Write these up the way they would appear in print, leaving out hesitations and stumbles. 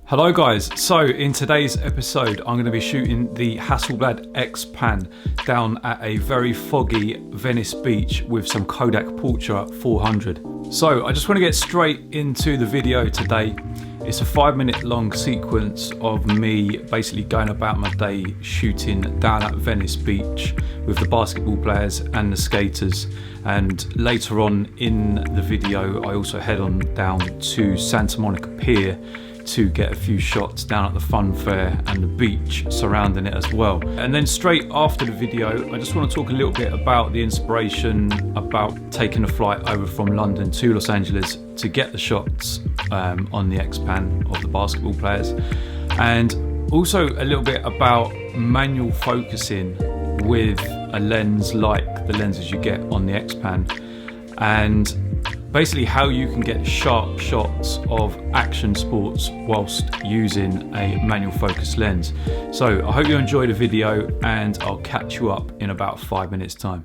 Hello guys, so in today's episode I'm going to be shooting the Hasselblad Xpan down at a very foggy Venice Beach with some Kodak Portra 400. So I just want to get straight into the video today. It's a 5-minute long sequence of me basically going about my day shooting down at Venice Beach with the basketball players and the skaters, and later on in the video I also head on down to Santa Monica Pier to get a few shots down at the fun fair and the beach surrounding it as well. And then straight after the video I just want to talk a little bit about the inspiration about taking a flight over from London to Los Angeles to get the shots on the Xpan of the basketball players, and also a little bit about manual focusing with a lens like the lenses you get on the Xpan, and basically how you can get sharp shots of action sports whilst using a manual focus lens. So I hope you enjoy the video and I'll catch you up in about 5 minutes time.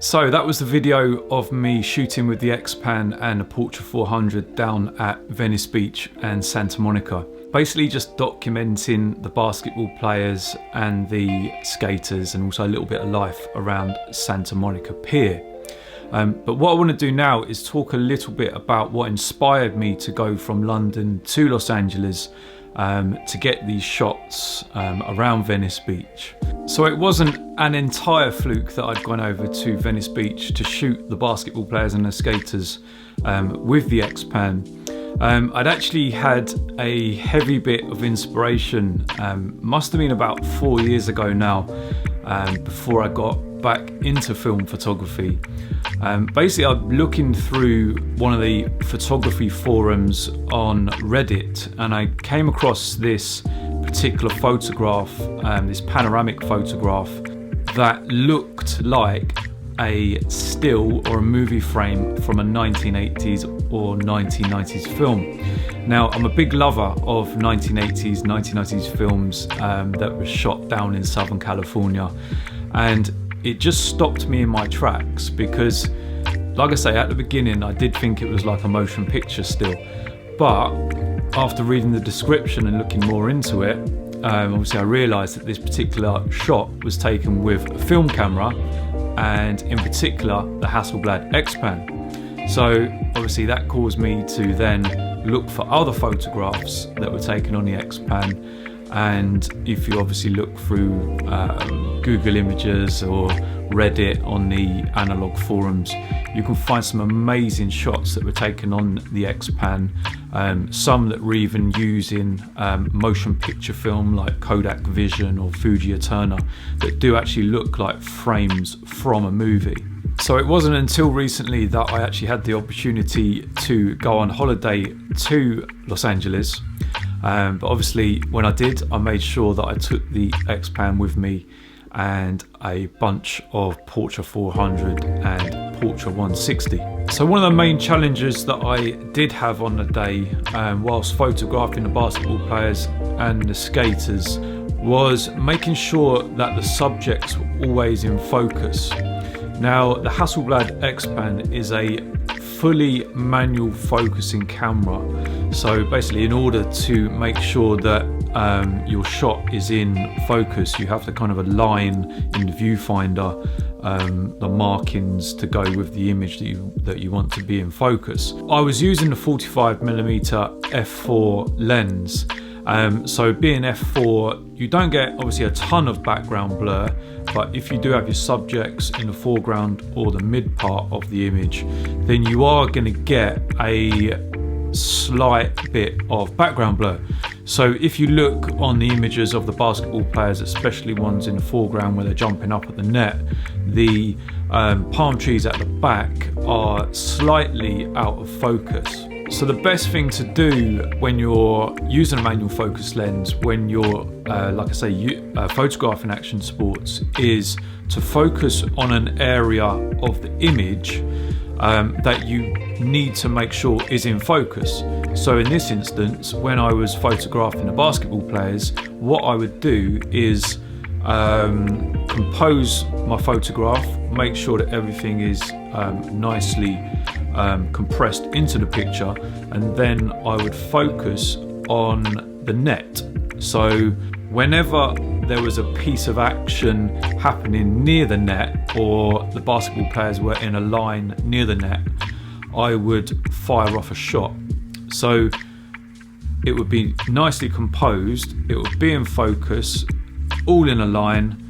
So that was the video of me shooting with the Xpan and the Portra 400 down at Venice Beach and Santa Monica. Basically just documenting the basketball players and the skaters, and also a little bit of life around Santa Monica Pier. But what I want to do now is talk a little bit about what inspired me to go from London to Los Angeles to get these shots around Venice Beach. So it wasn't an entire fluke that I'd gone over to Venice Beach to shoot the basketball players and the skaters with the Xpan. I'd actually had a heavy bit of inspiration, must have been about 4 years ago now, before I got back into film photography. Basically, I'm looking through one of the photography forums on Reddit, and I came across this particular photograph, this panoramic photograph that looked like a still or a movie frame from a 1980s or 1990s film. Now, I'm a big lover of 1980s, 1990s films that were shot down in Southern California, and it just stopped me in my tracks because, like I say, at the beginning I did think it was like a motion picture still, but after reading the description and looking more into it, obviously I realised that this particular shot was taken with a film camera, and in particular the Hasselblad Xpan. So obviously that caused me to then look for other photographs that were taken on the Xpan. And if you obviously look through Google Images or Reddit on the analog forums, you can find some amazing shots that were taken on the Xpan, some that were even using motion picture film like Kodak Vision or Fuji Eterna, that do actually look like frames from a movie. So it wasn't until recently that I actually had the opportunity to go on holiday to Los Angeles. But obviously when I did, I made sure that I took the Xpan with me and a bunch of Portra 400 and Portra 160. So one of the main challenges that I did have on the day, whilst photographing the basketball players and the skaters, was making sure that the subjects were always in focus. Now, the Hasselblad Xpan is a fully manual focusing camera. So basically, in order to make sure that your shot is in focus, you have to kind of align in the viewfinder the markings to go with the image that you want to be in focus. I was using the 45mm f4 lens. So being f4, you don't get obviously a ton of background blur, but if you do have your subjects in the foreground or the mid part of the image, then you are going to get a slight bit of background blur. So if you look on the images of the basketball players, especially ones in the foreground where they're jumping up at the net, the palm trees at the back are slightly out of focus. So the best thing to do when you're using a manual focus lens, when you're, like I say, photographing action sports, is to focus on an area of the image that you need to make sure is in focus. So in this instance, when I was photographing the basketball players, what I would do is compose my photograph, make sure that everything is nicely compressed into the picture, and then I would focus on the net. So whenever there was a piece of action happening near the net, or the basketball players were in a line near the net, I would fire off a shot. So it would be nicely composed, it would be in focus, all in a line.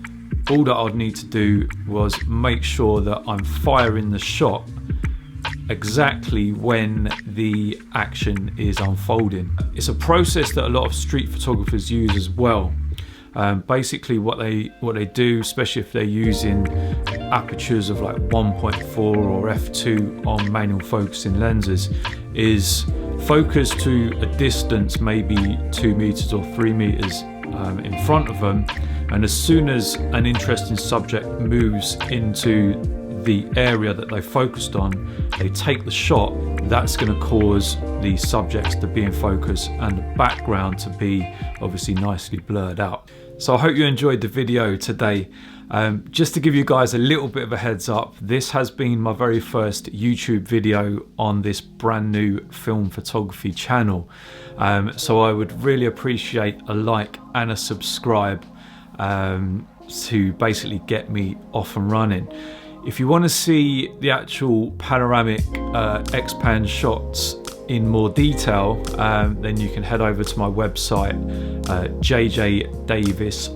All that I'd need to do was make sure that I'm firing the shot exactly when the action is unfolding. It's a process that a lot of street photographers use as well. Basically what they do, especially if they're using apertures of like 1.4 or f2 on manual focusing lenses, is focus to a distance maybe 2 meters or 3 meters in front of them, and as soon as an interesting subject moves into the area that they focused on, they take the shot. That's going to cause the subjects to be in focus and the background to be obviously nicely blurred out. So I hope you enjoyed the video today. Just to give you guys a little bit of a heads up, this has been my very first YouTube video on this brand new film photography channel. So I would really appreciate a like and a subscribe to basically get me off and running. If you want to see the actual panoramic Xpan shots in more detail, then you can head over to my website, jjdavis.co,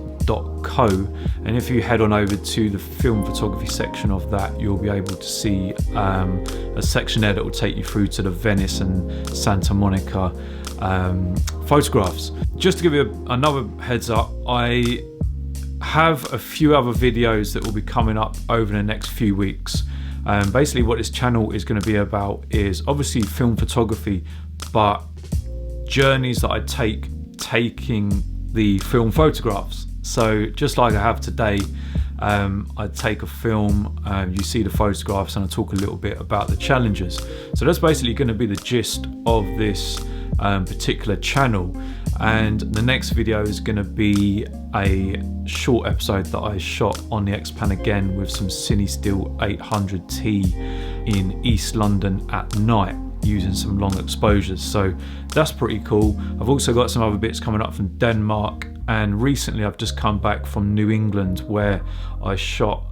and if you head on over to the film photography section of that, you'll be able to see a section there that will take you through to the Venice and Santa Monica photographs. Just to give you another heads up, I have a few other videos that will be coming up over the next few weeks. Basically what this channel is going to be about is obviously film photography, but journeys that I take taking the film photographs. So just like I have today, I take a film, you see the photographs, and I talk a little bit about the challenges. So that's basically going to be the gist of this particular channel. And the next video is going to be a short episode that I shot on the Xpan again with some Cine Still 800T in East London at night using some long exposures. So that's pretty cool. I've also got some other bits coming up from Denmark, and recently I've just come back from New England where I shot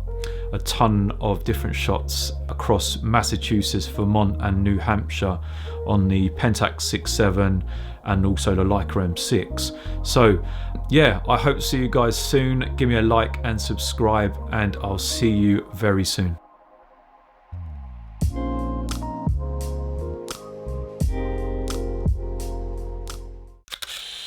a ton of different shots across Massachusetts, Vermont and New Hampshire on the Pentax 6.7 and also the Leica M6. So yeah, I hope to see you guys soon. Give me a like and subscribe, and I'll see you very soon.